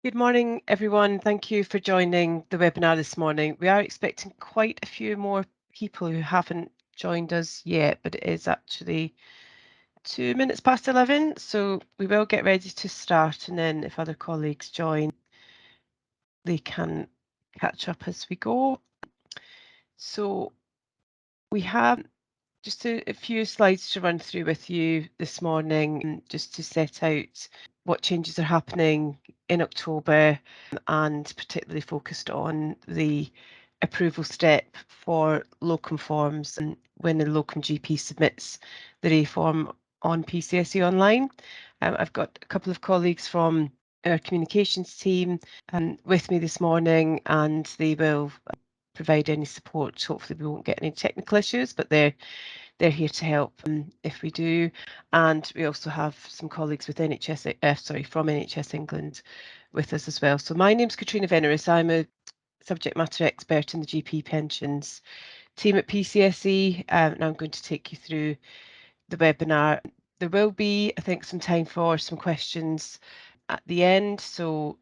Good morning, everyone. Thank you for joining the webinar this morning. We are expecting quite a few more people who haven't joined us yet, but it is actually 2 minutes past 11, so we will get ready to start, and then if other colleagues join, they can catch up as we go. So we have just a few slides to run through with you this morning, just to set out what changes are happening in October, and particularly focused on the approval step for locum forms and when a locum GP submits the reform on PCSE online. I've got a couple of colleagues from our communications team with me this morning, and they will provide any support. Hopefully we won't get any technical issues, but they're here to help if we do. And we also have some colleagues with from NHS England with us as well. So my name's Katrina Veneris. I'm a subject matter expert in the GP pensions team at PCSE, and I'm going to take you through the webinar. There will be, I think, some time for some questions at the end, so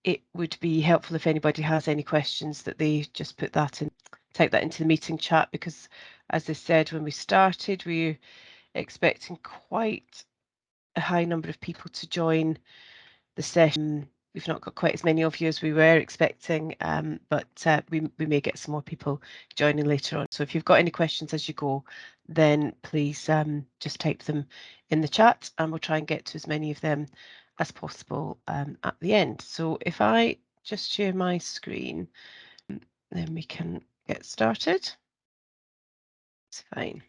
it would be helpful if anybody has any questions that they just put that in, type that into the meeting chat, because as I said when we started, we're expecting quite a high number of people to join the session. We've not got quite as many of you as we were expecting, but we may get some more people joining later on. So if you've got any questions as you go, then please just type them in the chat, and we'll try and get to as many of them as possible at the end. So if I just share my screen, then we can get started. It's fine.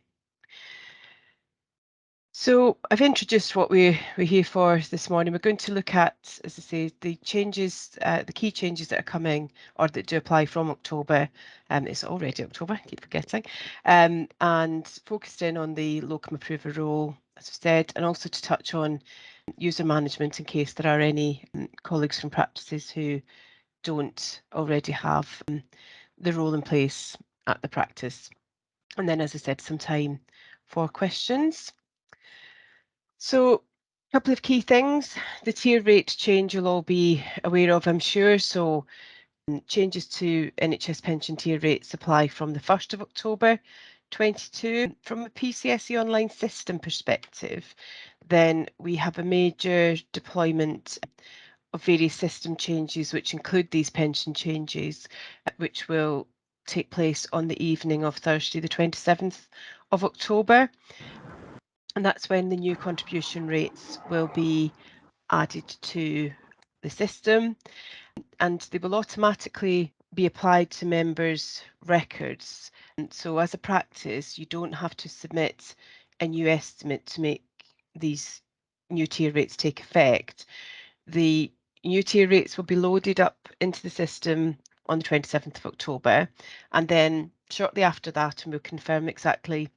So I've introduced what we're here for this morning. We're going to look at, as I say, the changes, the key changes that are coming or that do apply from October. It's already October, I keep forgetting, and focused in on the locum approver role, as I've said, and also to touch on user management in case there are any colleagues from practices who don't already have the role in place at the practice. And then, as I said, some time for questions. So a couple of key things. The tier rate change you'll all be aware of, I'm sure. So changes to NHS pension tier rates apply from the 1st of October 22. From a PCSE online system perspective, then we have a major deployment of various system changes, which include these pension changes, which will take place on the evening of Thursday, the 27th of October. And that's when the new contribution rates will be added to the system, and they will automatically be applied to members' records. And so as a practice, you don't have to submit a new estimate to make these new tier rates take effect. The new tier rates will be loaded up into the system on the 27th of October, and then shortly after that, and we'll confirm exactly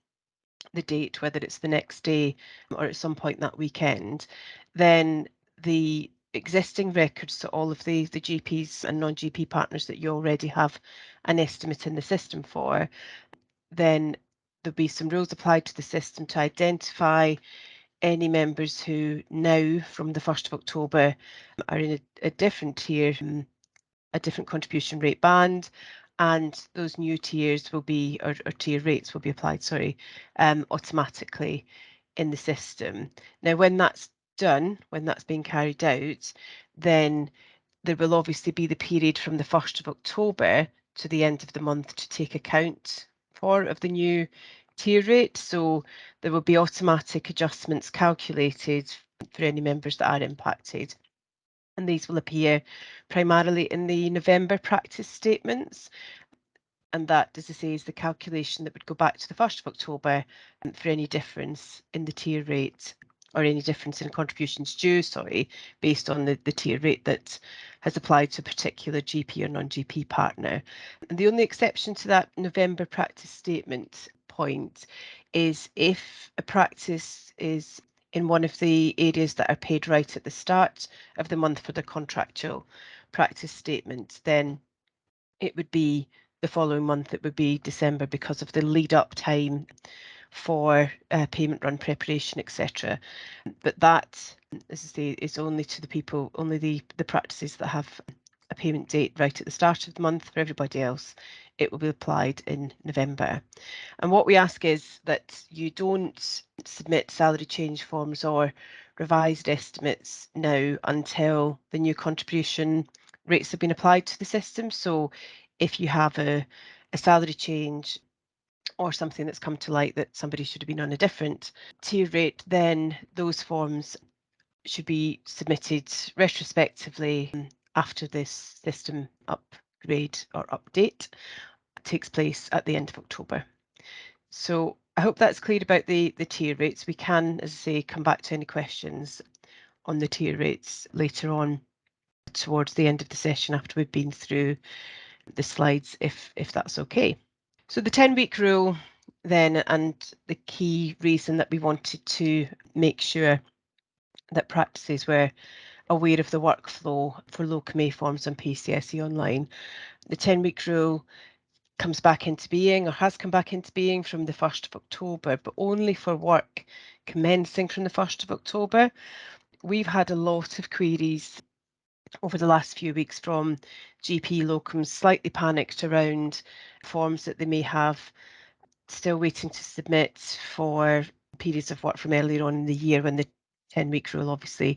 the date, whether it's the next day or at some point that weekend, then the existing records to all of the GPs and non-GP partners that you already have an estimate in the system for, then there'll be some rules applied to the system to identify any members who now, from the 1st of October, are in a different tier, a different contribution rate band, and those new tiers will be, or tier rates will be applied, sorry, automatically in the system. Now, when that's done, when that's being carried out, then there will obviously be the period from the 1st of October to the end of the month to take account for of the new tier rate. So there will be automatic adjustments calculated for any members that are impacted. And these will appear primarily in the November practice statements. And that, as I say, is the calculation that would go back to the 1st of October for any difference in the tier rate or any difference in contributions due, sorry, based on the tier rate that has applied to a particular GP or non-GP partner. And the only exception to that November practice statement point is if a practice is in one of the areas that are paid right at the start of the month for the contractual practice statement, then it would be the following month, it would be December, because of the lead up time for payment run preparation, etc. But that as I say, it's only to the people, only the practices that have a payment date right at the start of the month. For everybody else, it will be applied in November. And what we ask is that you don't submit salary change forms or revised estimates now until the new contribution rates have been applied to the system. So if you have a salary change or something that's come to light that somebody should have been on a different tier rate, then those forms should be submitted retrospectively after this system upgrade or update takes place at the end of October. So I hope that's clear about the tier rates. We can, as I say, come back to any questions on the tier rates later on towards the end of the session after we've been through the slides, if that's okay. So the 10-week rule then, and the key reason that we wanted to make sure that practices were aware of the workflow for Locum forms on PCSE Online. The 10-week rule comes back into being, or has come back into being, from the 1st of October, but only for work commencing from the 1st of October. We've had a lot of queries over the last few weeks from GP locums, slightly panicked around forms that they may have still waiting to submit for periods of work from earlier on in the year when the 10-week rule obviously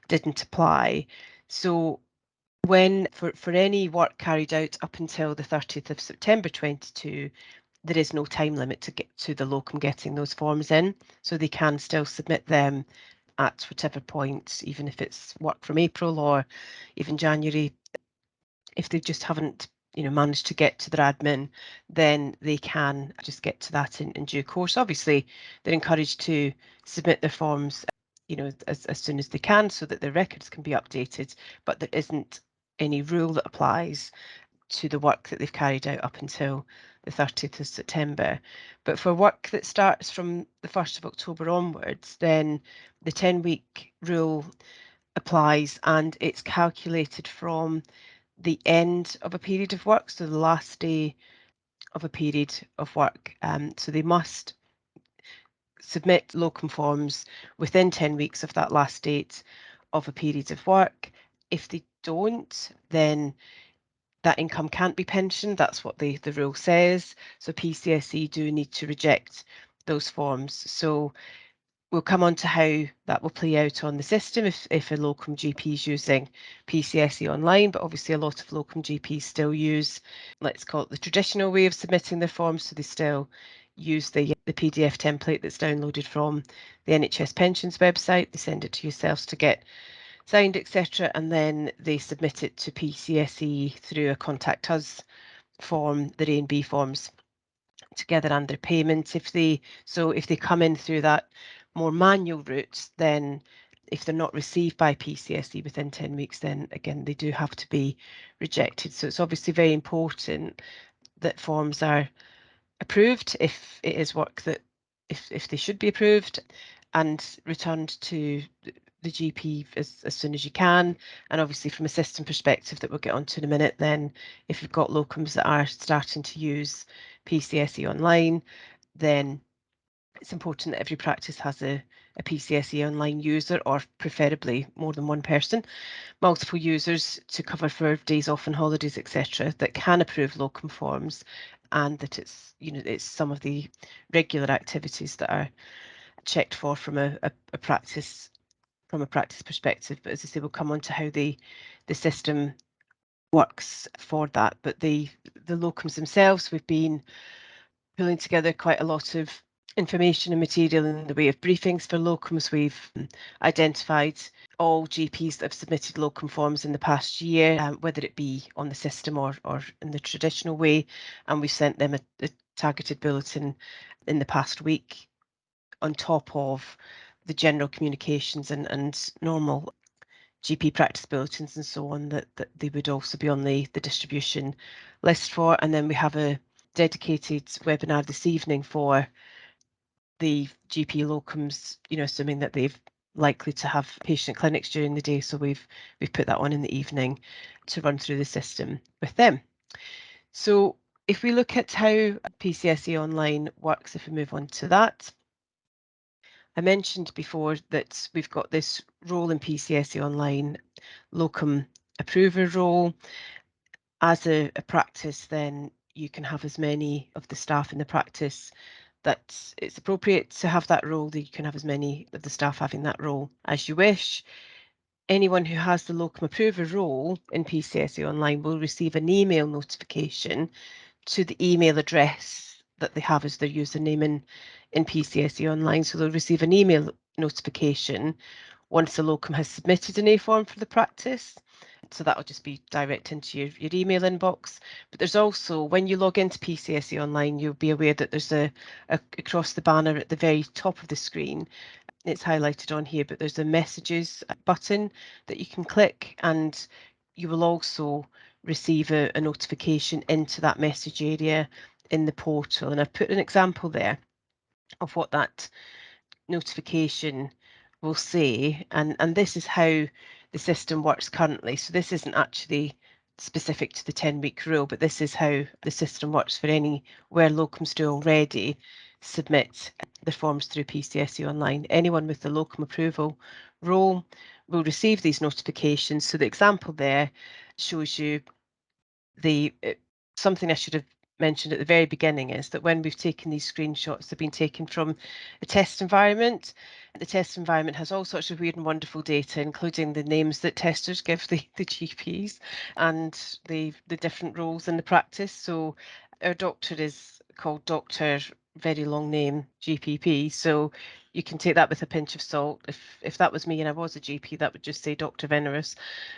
didn't apply. So when for any work carried out up until the 30th of September 22, there is no time limit to get to the locum getting those forms in, so they can still submit them at whatever point, even if it's work from April or even January. If they just haven't managed to get to their admin, then they can just get to that in due course. Obviously, they're encouraged to submit their forms as soon as they can so that their records can be updated, but there isn't any rule that applies to the work that they've carried out up until the 30th of September. But for work that starts from the 1st of October onwards, then the 10-week rule applies, and it's calculated from the end of a period of work, so the last day of a period of work. So they must submit locum forms within 10 weeks of that last date of a period of work. If they don't, then that income can't be pensioned. That's what the rule says. So PCSE do need to reject those forms. So we'll come on to how that will play out on the system if a locum GP is using PCSE Online, but obviously a lot of locum GPs still use, let's call it the traditional way of submitting their forms, so they still use the PDF template that's downloaded from the NHS Pensions website. They send it to yourselves to get signed, etc., and then they submit it to PCSE through a Contact Us form, the A and B forms, together under payment. If they come in through that more manual route, then if they're not received by PCSE within 10 weeks, then again they do have to be rejected. So it's obviously very important that forms are approved if it is work that if they should be approved, and returned to the GP as soon as you can. And obviously from a system perspective that we'll get onto in a minute, then if you've got locums that are starting to use PCSE Online, then it's important that every practice has a PCSE Online user, or preferably more than one person, multiple users to cover for days off and holidays, etc., that can approve locum forms, and that it's some of the regular activities that are checked for from a practice perspective. But as I say, we'll come on to how the system works for that. But the locums themselves, we've been pulling together quite a lot of information and material in the way of briefings for locums. We've identified all GPs that have submitted locum forms in the past year, whether it be on the system or in the traditional way, and we've sent them a targeted bulletin in the past week on top of the general communications and normal GP practice bulletins and so on that they would also be on the distribution list for. And then we have a dedicated webinar this evening for the GP locums, assuming that they've likely to have patient clinics during the day. So we've put that on in the evening to run through the system with them. So if we look at how PCSE Online works, if we move on to that, I mentioned before that we've got this role in PCSE Online, Locum Approver role. As a practice, then you can have as many of the staff in the practice that it's appropriate to have that role, that you can have as many of the staff having that role as you wish. Anyone who has the Locum Approver role in PCSE Online will receive an email notification to the email address that they have as their username in PCSE Online. So they'll receive an email notification once the locum has submitted an A form for the practice. So that'll just be direct into your email inbox. But there's also, when you log into PCSE Online, you'll be aware that there's a across the banner at the very top of the screen. It's highlighted on here, but there's a messages button that you can click, and you will also receive a notification into that message area in the portal. And I've put an example there of what that notification will say, and this is how the system works currently. So this isn't actually specific to the 10-week rule, but this is how the system works for any where locums do already submit the forms through PCSE Online. Anyone with the locum approval role will receive these notifications. So the example there shows you the something I should have mentioned at the very beginning is that when we've taken these screenshots, they've been taken from a test environment. The test environment has all sorts of weird and wonderful data, including the names that testers give the GPs and the different roles in the practice. So our doctor is called Dr. Very long name GPP. So you can take that with a pinch of salt. If that was me and I was a GP, that would just say Dr. Venerous.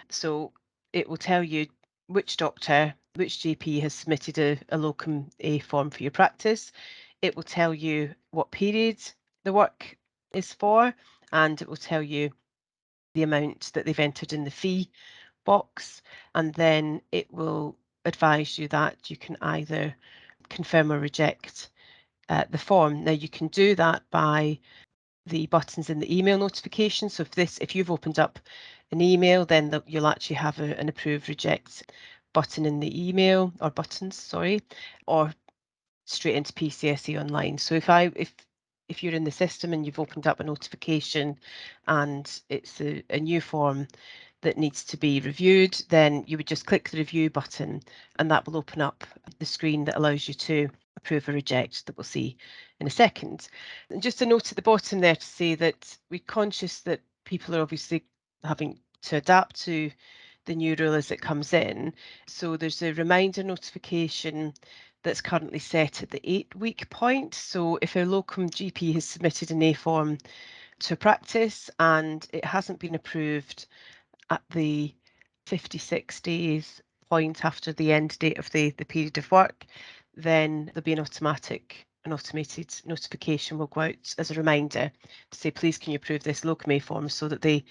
So it will tell you which doctor, which GP has submitted a locum A form for your practice. It will tell you what period the work is for, and it will tell you the amount that they've entered in the fee box, and then it will advise you that you can either confirm or reject the form. Now you can do that by the buttons in the email notification. So if you've opened up an email, then you'll actually have an approve reject button in the email, or buttons, sorry, or straight into PCSE Online. So if you're in the system and you've opened up a notification and it's a new form that needs to be reviewed, then you would just click the review button and that will open up the screen that allows you to approve or reject, that we'll see in a second. And just a note at the bottom there to say that we're conscious that people are obviously having to adapt to the new rule as it comes in. So there's a reminder notification that's currently set at the 8-week point. So if a locum GP has submitted an A form to practice and it hasn't been approved at the 56 days point after the end date of the period of work, then there'll be an automated notification will go out as a reminder to say, please can you approve this locum A form, so that the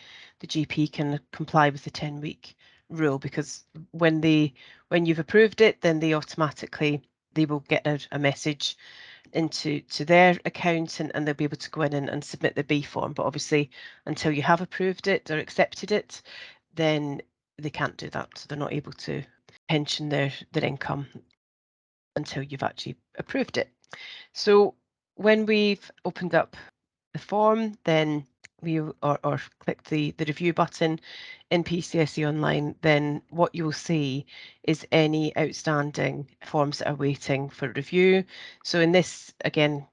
GP can comply with the 10-week rule. Because when you've approved it, then they will get a message into their account, and they'll be able to go in and submit the B form. But obviously, until you have approved it or accepted it, then they can't do that. So they're not able to pension their income until you've actually approved it. So when we've opened up the form, then we or click the review button in PCSE Online, then what you'll see is any outstanding forms that are waiting for review. So in this, again,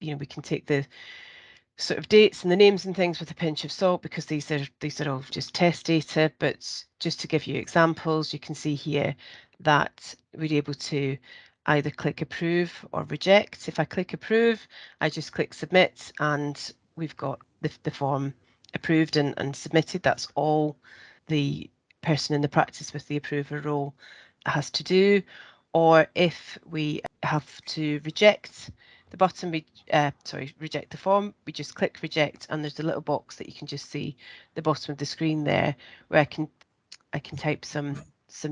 we can take the sort of dates and the names and things with a pinch of salt, because these are all just test data. But just to give you examples, you can see here that we're able to either click approve or reject. If I click approve, I just click submit and we've got the form approved and submitted. That's all the person in the practice with the approver role has to do. Or if we have to reject the button, reject the form, we just click reject, and there's a little box that you can just see the bottom of the screen there, where I can type some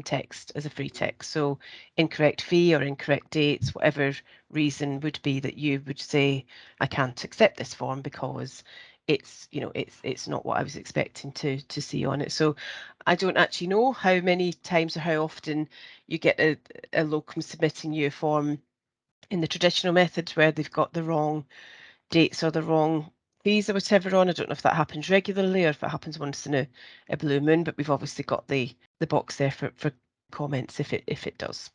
text as a free text. So incorrect fee or incorrect dates, whatever reason would be that you would say, I can't accept this form because it's not what I was expecting to see on it. So I don't actually know how many times or how often you get a locum submitting you a form in the traditional methods where they've got the wrong dates or the wrong GPs or whatever on. I don't know if that happens regularly or if it happens once in a blue moon, but we've obviously got the box there for comments if it does.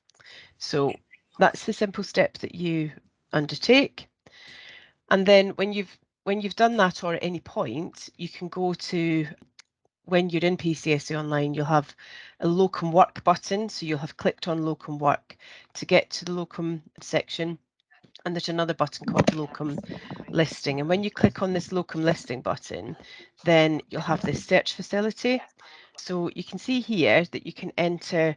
So that's the simple step that you undertake. And then when you've done that, or at any point, you can go to, when you're in PCSE Online, you'll have a Locum Work button. So you'll have clicked on Locum Work to get to the Locum section. And there's another button called Locum Listing. And when you click on this Locum Listing button, then you'll have this search facility. So you can see here that you can enter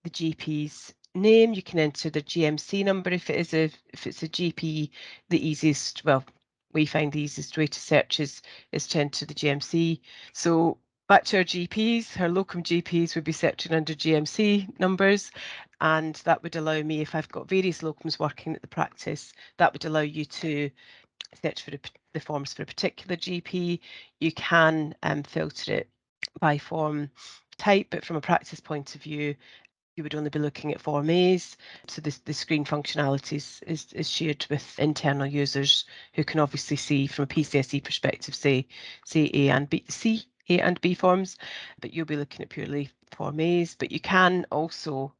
the GP's name, you can enter the GMC number if it's a GP. The easiest, well, we find the easiest way to search is to enter the GMC. So back to our GPs, our locum GPs would be searching under GMC numbers, and that would allow me, if I've got various locums working at the practice, that would allow you to search for the forms for a particular GP. You can filter it by form type, but from a practice point of view, you would only be looking at Form A's. So the screen functionality is shared with internal users who can obviously see from a PCSE perspective, say A and B, C, A and B forms, but you'll be looking at purely Form A's. But you can also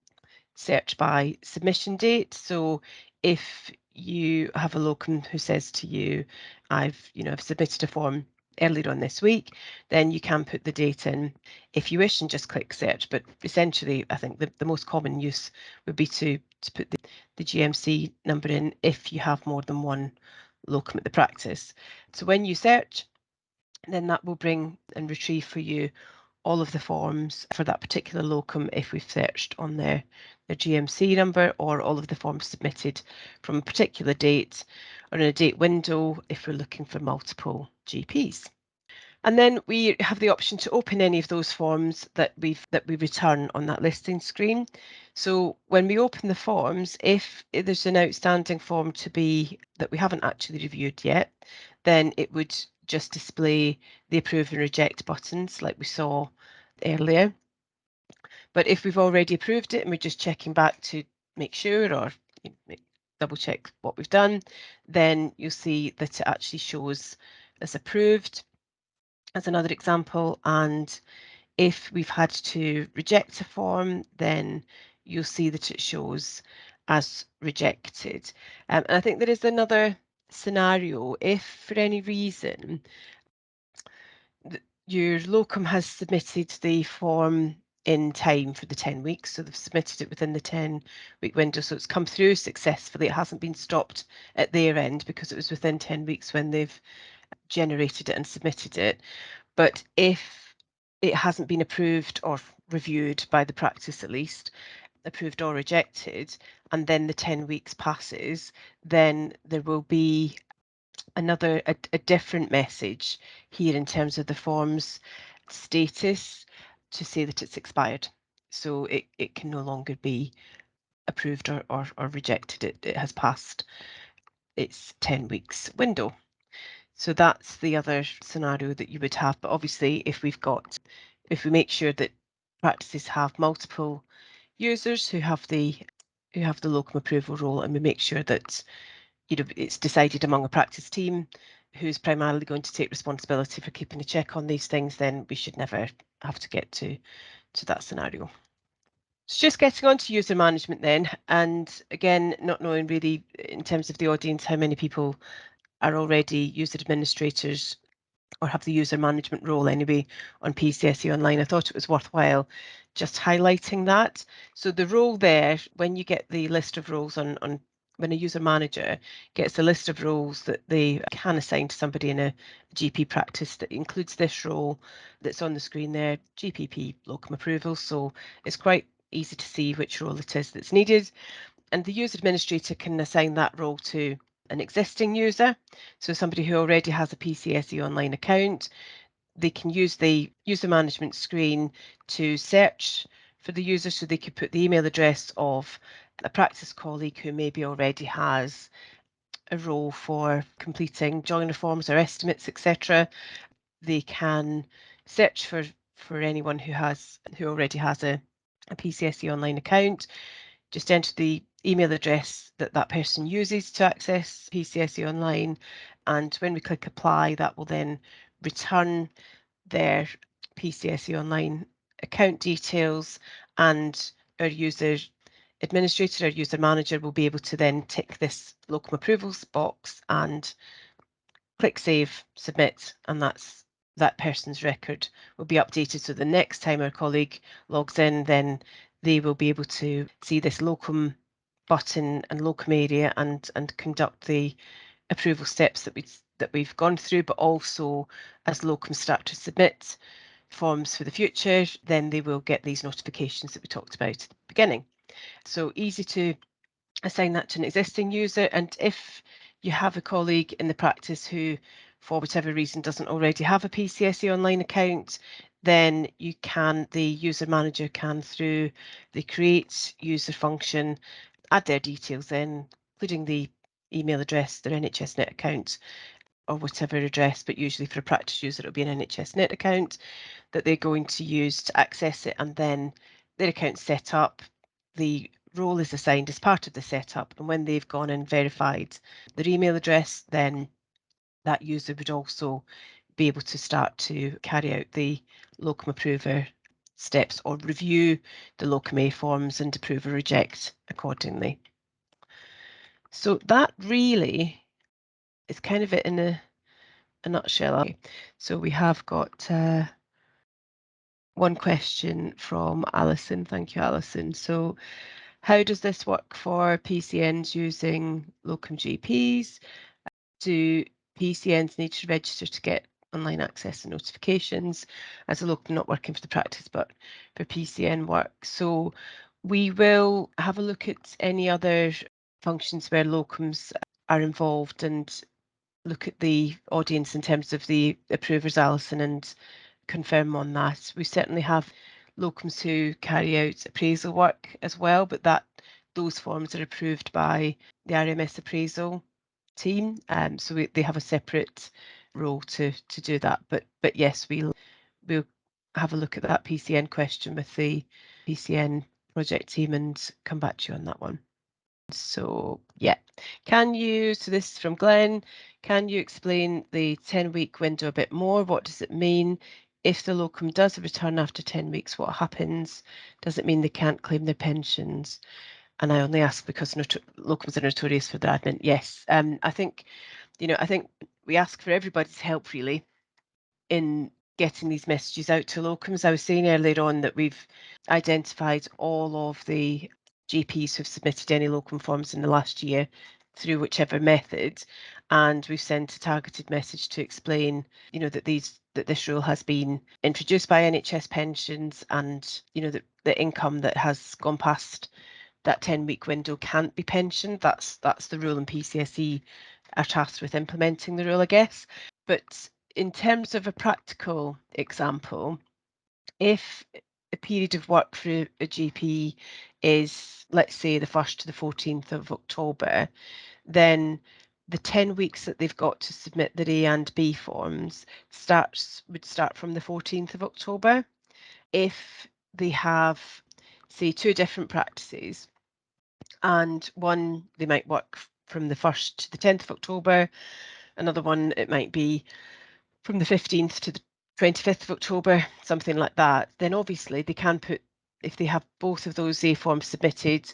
search by submission date. So if you have a locum who says to you, I've submitted a form earlier on this week, then you can put the date in if you wish and just click search. But essentially, I think the most common use would be to put the GMC number in if you have more than one locum at the practice. So when you search, then that will bring and retrieve for you all of the forms for that particular locum if we've searched on their GMC number, or all of the forms submitted from a particular date or in a date window if we're looking for multiple GPs. And then we have the option to open any of those forms that we return on that listing screen. So when we open the forms, if there's an outstanding form that we haven't actually reviewed yet, then it would just display the approve and reject buttons like we saw earlier. But if we've already approved it and we're just checking back to make sure, or double check what we've done, then you'll see that it actually shows as approved as another example. And if we've had to reject a form, then you'll see that it shows as rejected. And I think there is another scenario if for any reason your locum has submitted the form in time for the 10 weeks, so they've submitted it within the 10-week window, so it's come through successfully. It hasn't been stopped at their end because it was within 10 weeks when they've generated it and submitted it. But if it hasn't been approved or reviewed by the practice, at least approved or rejected, and then the 10 weeks passes, then there will be a different message here in terms of the form's status to say that it's expired. So it can no longer be approved or rejected. It has passed its 10 weeks window. So that's the other scenario that you would have. But obviously, if we make sure that practices have multiple users who have the locum approval role, and we make sure that it's decided among a practice team who's primarily going to take responsibility for keeping a check on these things, then we should never have to get to that scenario. So just getting on to user management then, and again, not knowing really in terms of the audience how many people are already user administrators or have the user management role anyway on PCSE Online, I thought it was worthwhile just highlighting that. So the role there, when you get the list of roles on when a user manager gets a list of roles that they can assign to somebody in a GP practice, that includes this role that's on the screen there, GPP locum approval. So it's quite easy to see which role it is that's needed. And the user administrator can assign that role to an existing user. So somebody who already has a PCSE Online account, they can use the user management screen to search for the user. So they could put the email address of a practice colleague who maybe already has a role for completing joiner forms or estimates, etc. They can search for anyone who already has a PCSE Online account. Just enter the email address that person uses to access PCSE Online, and when we click apply, that will then return their PCSE online account details, and our user administrator, our user manager, will be able to then tick this locum approvals box and click save, submit, and that person's record will be updated. So the next time our colleague logs in, then they will be able to see this locum button and locum area and conduct the approval steps that we've gone through, but also as locums start to submit forms for the future, then they will get these notifications that we talked about at the beginning. So easy to assign that to an existing user, and if you have a colleague in the practice who, for whatever reason, doesn't already have a PCSE online account, then the user manager can, through the create user function, add their details in, including the email address, their NHS Net account, or whatever address, but usually for a practice user it'll be an NHS Net account that they're going to use to access it, and then their account's set up, the role is assigned as part of the setup, and when they've gone and verified their email address, then that user would also be able to start to carry out the locum approver steps or review the locum A forms and approve or reject accordingly. So that really is kind of it in a nutshell. So we have got one question from Alison. Thank you, Alison. So how does this work for PCNs using locum GPs? Do PCNs need to register to get online access and notifications as a locum not working for the practice but for PCN work? So we will have a look at any other functions where locums are involved and look at the audience in terms of the approvers, Alison, and confirm on that. We certainly have locums who carry out appraisal work as well, but those forms are approved by the RMS appraisal team, so they have a separate role to do that. But yes, we'll have a look at that PCN question with the PCN project team and come back to you on that one. So yeah, so this is from Glenn, can you explain the 10-week window a bit more? What does it mean? If the locum does a return after 10 weeks, what happens? Does it mean they can't claim their pensions? And I only ask because locums are notorious for their admin. Yes, I think we ask for everybody's help really in getting these messages out to locums. I was saying earlier on that we've identified all of the GPs who've submitted any locum forms in the last year through whichever method, and we've sent a targeted message to explain, that this rule has been introduced by NHS pensions, and that the income that has gone past that 10-week window can't be pensioned. That's the rule, and PCSE are tasked with implementing the rule, I guess. But in terms of a practical example, if a period of work for a GP is, let's say, the 1st to the 14th of October, then the 10 weeks that they've got to submit their A and B forms would start from the 14th of October. If they have, say, two different practices, and one they might work from the 1st to the 10th of October, another one it might be from the 15th to the 25th of October, something like that, then obviously they can put, if they have both of those A forms submitted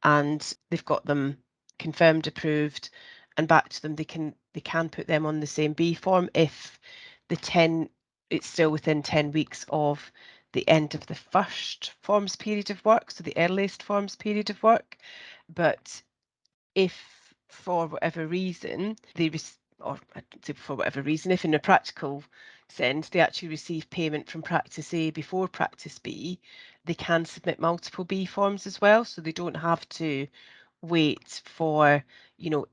and they've got them confirmed, approved, and back to them, they can put them on the same B form if it's still within 10 weeks of the end of the first forms period of work, so the earliest forms period of work. But if for whatever reason or I don't say for whatever reason, if in a practical sense they actually receive payment from practice A before practice B, they can submit multiple B forms as well, so they don't have to wait for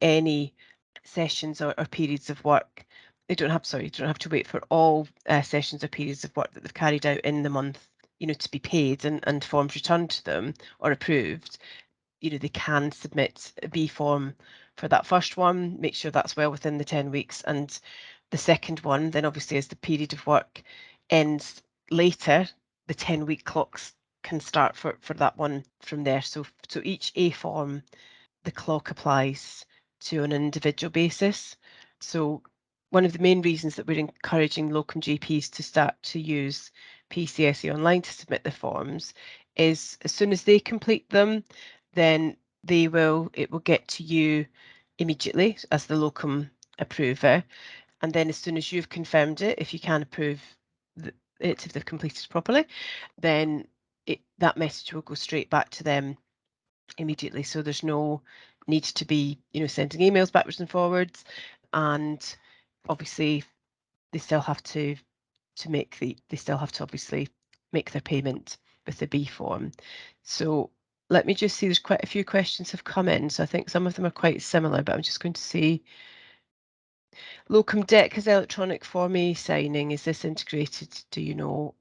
any sessions or periods of work. They don't have to wait for all sessions or periods of work that they've carried out in the month, to be paid and forms returned to them or approved. They can submit a B form for that first one, make sure that's well within the 10 weeks. And the second one, then obviously as the period of work ends later, the 10-week clocks can start for that one from there. So each A form, the clock applies to an individual basis. So one of the main reasons that we're encouraging locum GPs to start to use PCSE Online to submit the forms is as soon as they complete them, then it will get to you immediately as the locum approver. And then as soon as you've confirmed it, if you can approve it, if they've completed properly, then that message will go straight back to them immediately. So there's no need to be, sending emails backwards and forwards. And obviously they still have to obviously make their payment with the B form. So let me just see, there's quite a few questions have come in. So I think some of them are quite similar, but I'm just going to see. Locum Deck has electronic Form A signing. Is this integrated? Do you know?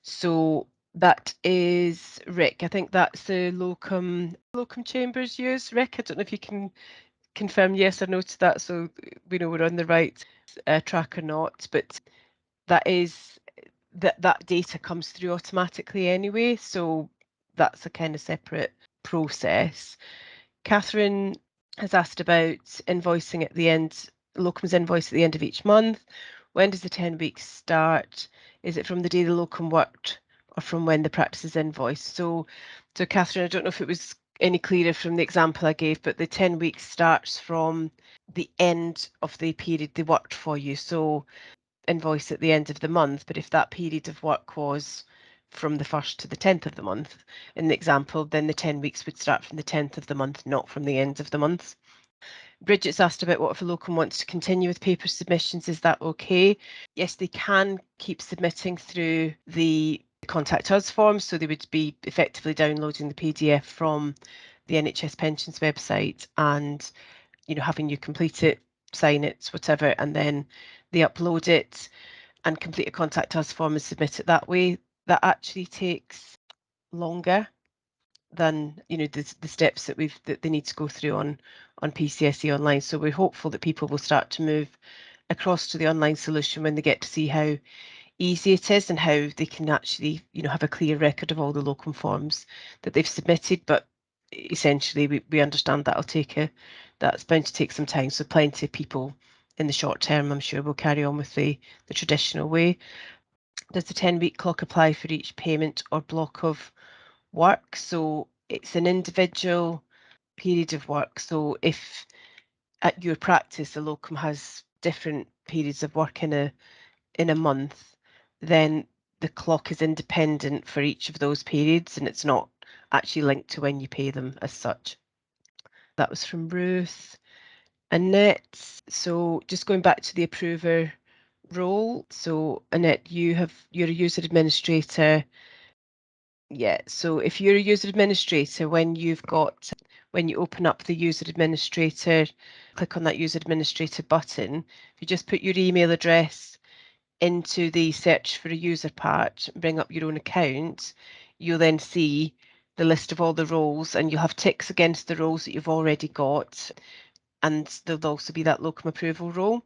So that is Rick. I think that's the locum chambers use. Rick, I don't know if you can confirm yes or no to that, so we know we're on the right track or not. But that data comes through automatically anyway, so that's a kind of separate process. Catherine has asked about invoicing at the end, locum's invoice at the end of each month. When does the 10 weeks start? Is it from the day the locum worked or from when the practice is invoiced? So Catherine, I don't know if it was any clearer from the example I gave, but the 10 weeks starts from the end of the period they worked for you. So invoice at the end of the month, but if that period of work was from the 1st to the 10th of the month, in the example, then the 10 weeks would start from the 10th of the month, not from the end of the month. Bridget's asked about what if a locum wants to continue with paper submissions, is that okay? Yes, they can keep submitting through the Contact Us form, so they would be effectively downloading the PDF from the NHS Pensions website and having you complete it, sign it, whatever, and then they upload it and complete a Contact Us form and submit it that way. That actually takes longer than the steps that they need to go through on PCSE Online. So we're hopeful that people will start to move across to the online solution when they get to see how easy it is and how they can actually have a clear record of all the locum forms that they've submitted. But essentially we understand that's bound to take some time, so plenty of people in the short term I'm sure will carry on with the traditional way. Does the 10-week clock apply for each payment or block of work? So it's an individual period of work. So if at your practice the locum has different periods of work in a month, then the clock is independent for each of those periods and it's not actually linked to when you pay them as such. That was from Ruth. Annette, so just going back to the approver role. So Annette, you're a user administrator. Yeah, so if you're a user administrator, when you open up the user administrator, click on that user administrator button, if you just put your email address into the search for a user part, bring up your own account, you'll then see the list of all the roles and you'll have ticks against the roles that you've already got. And there'll also be that locum approval role.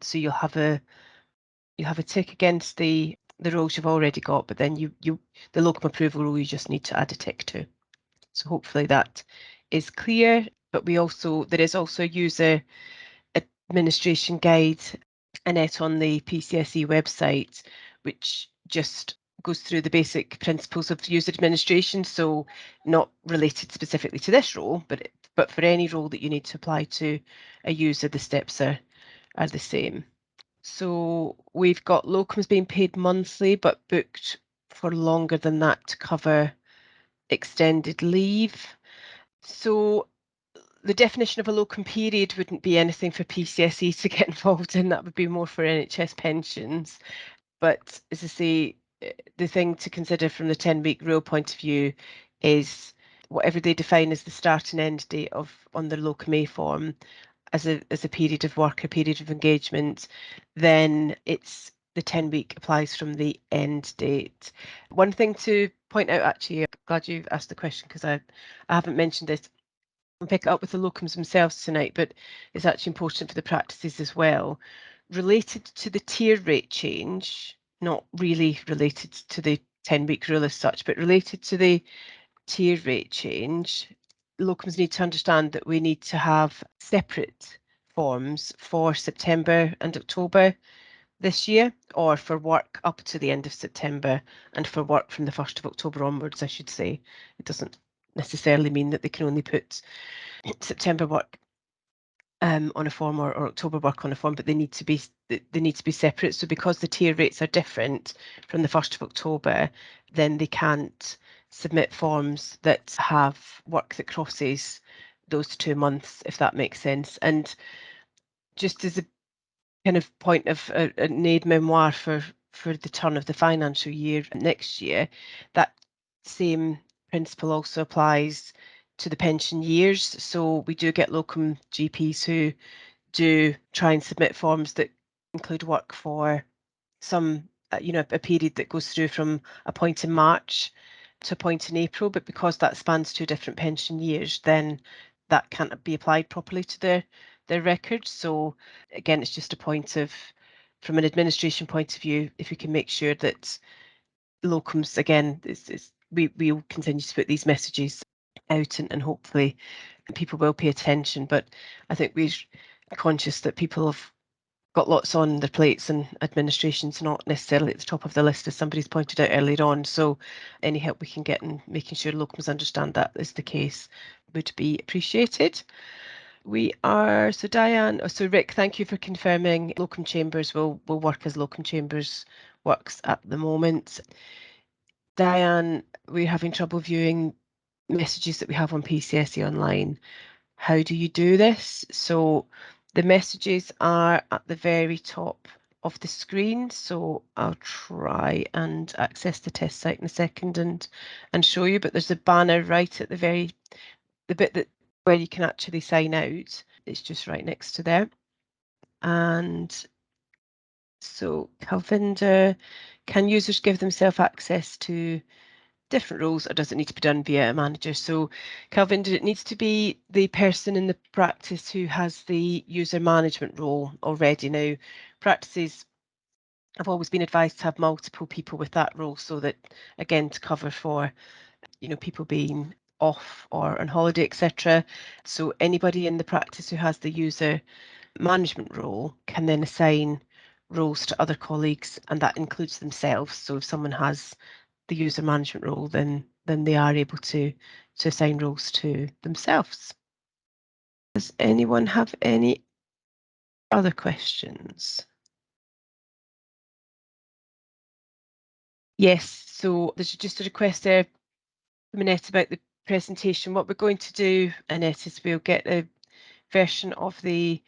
So you'll have a tick against the roles you've already got, but then the locum approval role you just need to add a tick to. So hopefully that is clear. But there is also a user administration guide, Annette, on the PCSE website, which just goes through the basic principles of user administration. So not related specifically to this role, but for any role that you need to apply to a user, the steps are the same. So we've got locums being paid monthly, but booked for longer than that to cover extended leave. So the definition of a locum period wouldn't be anything for PCSE to get involved in. That would be more for NHS pensions. But as I say, the thing to consider from the 10-week rule point of view is whatever they define as the start and end date on the locum A form as a period of work, a period of engagement, then it's the 10-week applies from the end date. One thing to point out, actually, I'm glad you've asked the question because I haven't mentioned it. I'll pick it up with the locums themselves tonight, but it's actually important for the practices as well. Related to the tier rate change, not really related to the 10-week rule as such, but related to the tier rate change, locums need to understand that we need to have separate forms for September and October this year, or for work up to the end of September, and for work from the 1st of October onwards, I should say. It doesn't necessarily mean that they can only put September work on a form, or October work on a form, but they need to be separate. So because the tier rates are different from the 1st of October, then they can't submit forms that have work that crosses those 2 months, if that makes sense. And just as a kind of point of an aide memoir for the turn of the financial year next year, that same principle also applies to the pension years. So we do get locum GPs who do try and submit forms that include work for some, a period that goes through from a point in March to a point in April, but because that spans 2 different pension years, then that can't be applied properly to their records. So again, it's just a point of, from an administration point of view, if we can make sure that locums, again, we'll continue to put these messages out, and hopefully people will pay attention. But I think we're conscious that people have got lots on their plates, and administration's not necessarily at the top of the list, as somebody's pointed out earlier on. So any help we can get in making sure locums understand that is the case would be appreciated. So Diane, so Rick, thank you for confirming locum chambers will work as locum chambers works at the moment. Diane, we're having trouble viewing messages that we have on PCSE online. How do you do this? So the messages are at the very top of the screen. So I'll try and access the test site in a second and show you, but there's a banner right at the bit that where you can actually sign out. It's just right next to there. And so Calvinder, can users give themselves access to different roles, or does it need to be done via a manager? So Calvinder, it needs to be the person in the practice who has the user management role already. Now, practices have always been advised to have multiple people with that role, so that, again, to cover for, people being off or on holiday, etc. So anybody in the practice who has the user management role can then assign roles to other colleagues, and that includes themselves. So if someone has the user management role, then they are able to assign roles to themselves. Does anyone have any other questions? Yes, so there's just a request there from Annette about the presentation. What we're going to do, Annette, is we'll get a version of the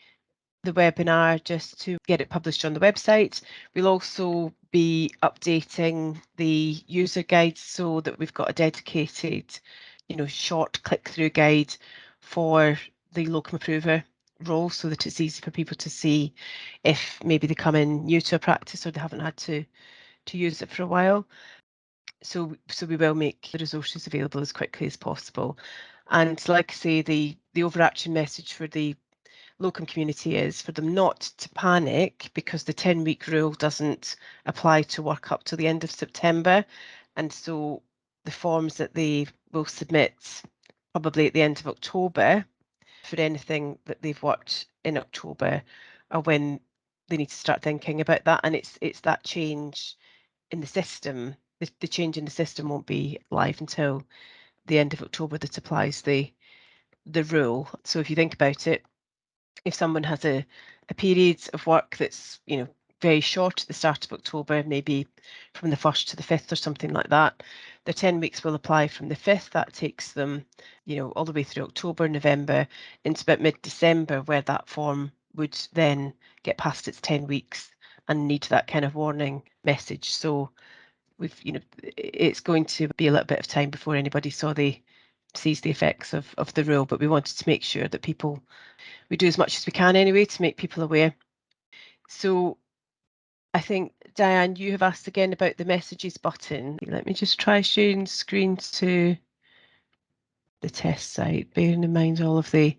webinar just to get it published on the website. We'll also be updating the user guides so that we've got a dedicated, short click-through guide for the locum approver role, so that it's easy for people to see if maybe they come in new to a practice or they haven't had to use it for a while. So we will make the resources available as quickly as possible. And like I say, the overarching message for the locum community is for them not to panic, because the 10-week rule doesn't apply to work up to the end of September. And so the forms that they will submit probably at the end of October for anything that they've worked in October are when they need to start thinking about that. And it's that change in the system. The change in the system won't be live until the end of October that applies the rule. So if you think about it, if someone has a period of work that's, very short at the start of October, maybe from the 1st to the 5th or something like that, their 10 weeks will apply from the 5th. That takes them, all the way through October, November, into about mid-December, where that form would then get past its 10 weeks and need that kind of warning message. So it's going to be a little bit of time before anybody sees the effects of the rule, but we wanted to make sure that we do as much as we can anyway to make people aware. So I think, Diane, you have asked again about the messages button. Let me just try sharing screen to the test site, bearing in mind all of the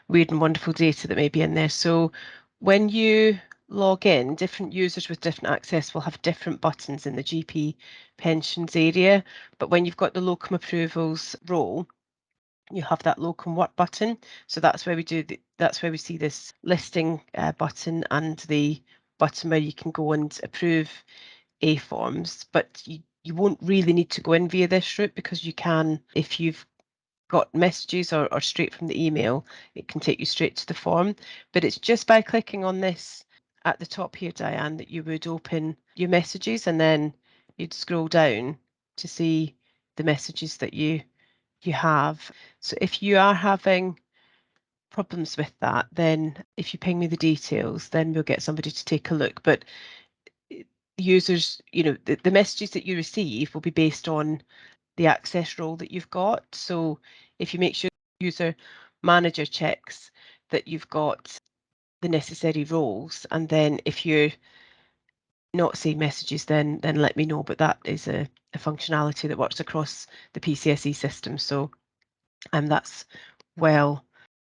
weird and wonderful data that may be in there. So when you log in, different users with different access will have different buttons in the GP pensions area. But when you've got the locum approvals role, you have that Locum work button. So that's where we that's where we see this listing button and the button where you can go and approve A forms, but you won't really need to go in via this route, because you can, if you've got messages or straight from the email, it can take you straight to the form. But it's just by clicking on this at the top here, Diane, that you would open your messages, and then you'd scroll down to see the messages that you have. So if you are having problems with that, then if you ping me the details, then we'll get somebody to take a look. But users, the messages that you receive will be based on the access role that you've got. So if you make sure user manager checks that you've got the necessary roles, and then if you're not seeing messages, then let me know. But that is a functionality that works across the PCSE system. So that's well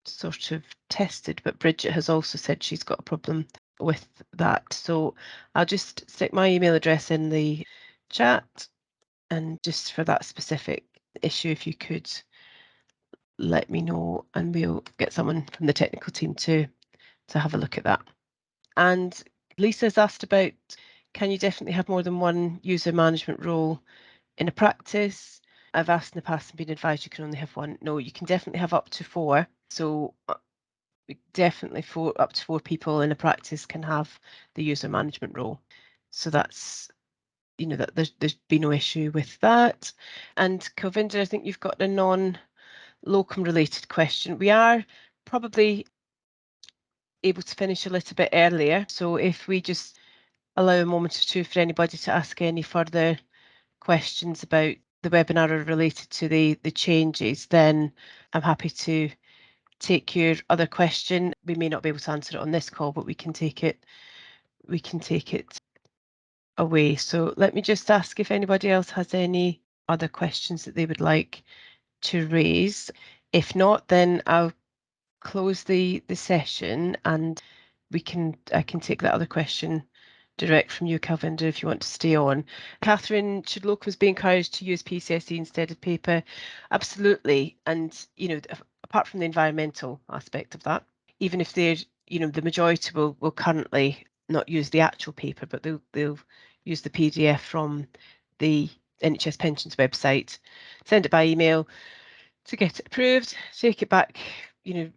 sort of tested, but Bridget has also said she's got a problem with that. So I'll just stick my email address in the chat, and just for that specific issue, if you could let me know, and we'll get someone from the technical team to have a look at that. And Lisa's asked about, can you definitely have more than one user management role in a practice? I've asked in the past and been advised you can only have one. No, you can definitely have up to 4. So definitely up to 4 people in a practice can have the user management role. So that's, that there's been no issue with that. And Kelvinder, I think you've got a non-locum related question. We are probably able to finish a little bit earlier. So if we just allow a moment or two for anybody to ask any further questions about the webinar or related to the changes, then I'm happy to take your other question. We may not be able to answer it on this call, but we can take it away. So let me just ask if anybody else has any other questions that they would like to raise. If not, then I'll close the session, and I can take that other question direct from you, Calvinder, if you want to stay on. Catherine, should locums be encouraged to use PCSE instead of paper? Absolutely. And, apart from the environmental aspect of that, even if they're, the majority will currently not use the actual paper, but they'll use the PDF from the NHS Pensions website, send it by email to get it approved, take it back,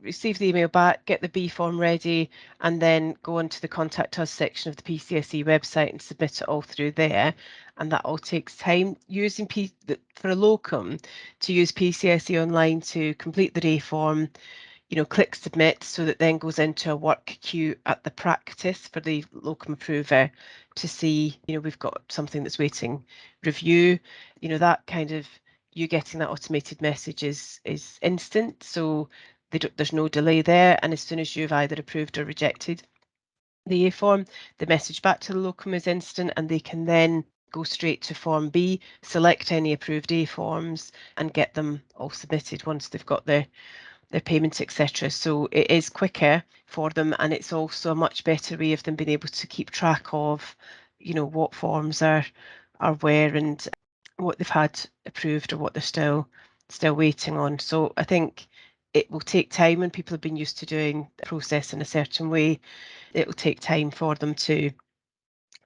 receive the email back, get the B form ready, and then go onto the Contact Us section of the PCSE website and submit it all through there. And that all takes time. Using for a locum to use PCSE online to complete the day form, click submit, so that then goes into a work queue at the practice for the locum approver to see, we've got something that's waiting review. That kind of, you getting that automated message is instant, so there's no delay there. And as soon as you've either approved or rejected the A form, the message back to the locum is instant, and they can then go straight to Form B, select any approved A forms, and get them all submitted once they've got their payments, etc. So it is quicker for them, and it's also a much better way of them being able to keep track of, what forms are where, and what they've had approved or what they're still waiting on. So I think it will take time, when people have been used to doing the process in a certain way. It will take time for them to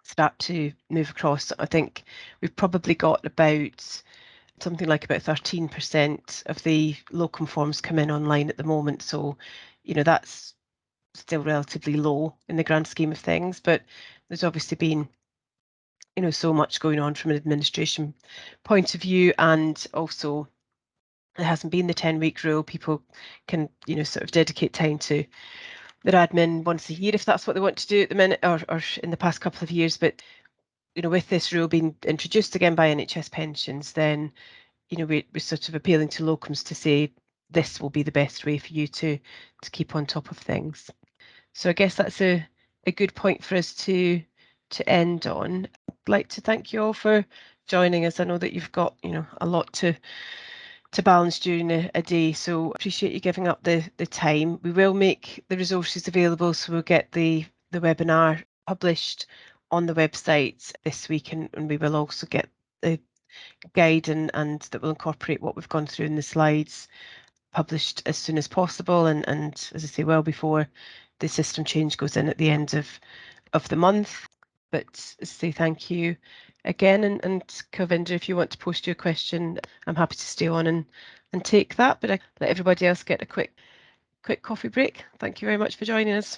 start to move across. I think we've probably got about something like about 13% of the locum forms come in online at the moment. So, that's still relatively low in the grand scheme of things, but there's obviously been, so much going on from an administration point of view, and also there hasn't been the 10-week rule. People can, sort of dedicate time to their admin once a year if that's what they want to do at the minute, or in the past couple of years. But, with this rule being introduced again by NHS Pensions, then we're sort of appealing to locums to say this will be the best way for you to keep on top of things. So I guess that's a good point for us to end on. I'd like to thank you all for joining us. I know that you've got, a lot to balance during a day, so appreciate you giving up the time. We will make the resources available, so we'll get the webinar published on the website this week, and we will also get the guide and that will incorporate what we've gone through in the slides published as soon as possible, and as I say, well before the system change goes in at the end of the month. But say thank you again, and Kavinder, if you want to post your question, I'm happy to stay on and take that, but I let everybody else get a quick coffee break. Thank you very much for joining us.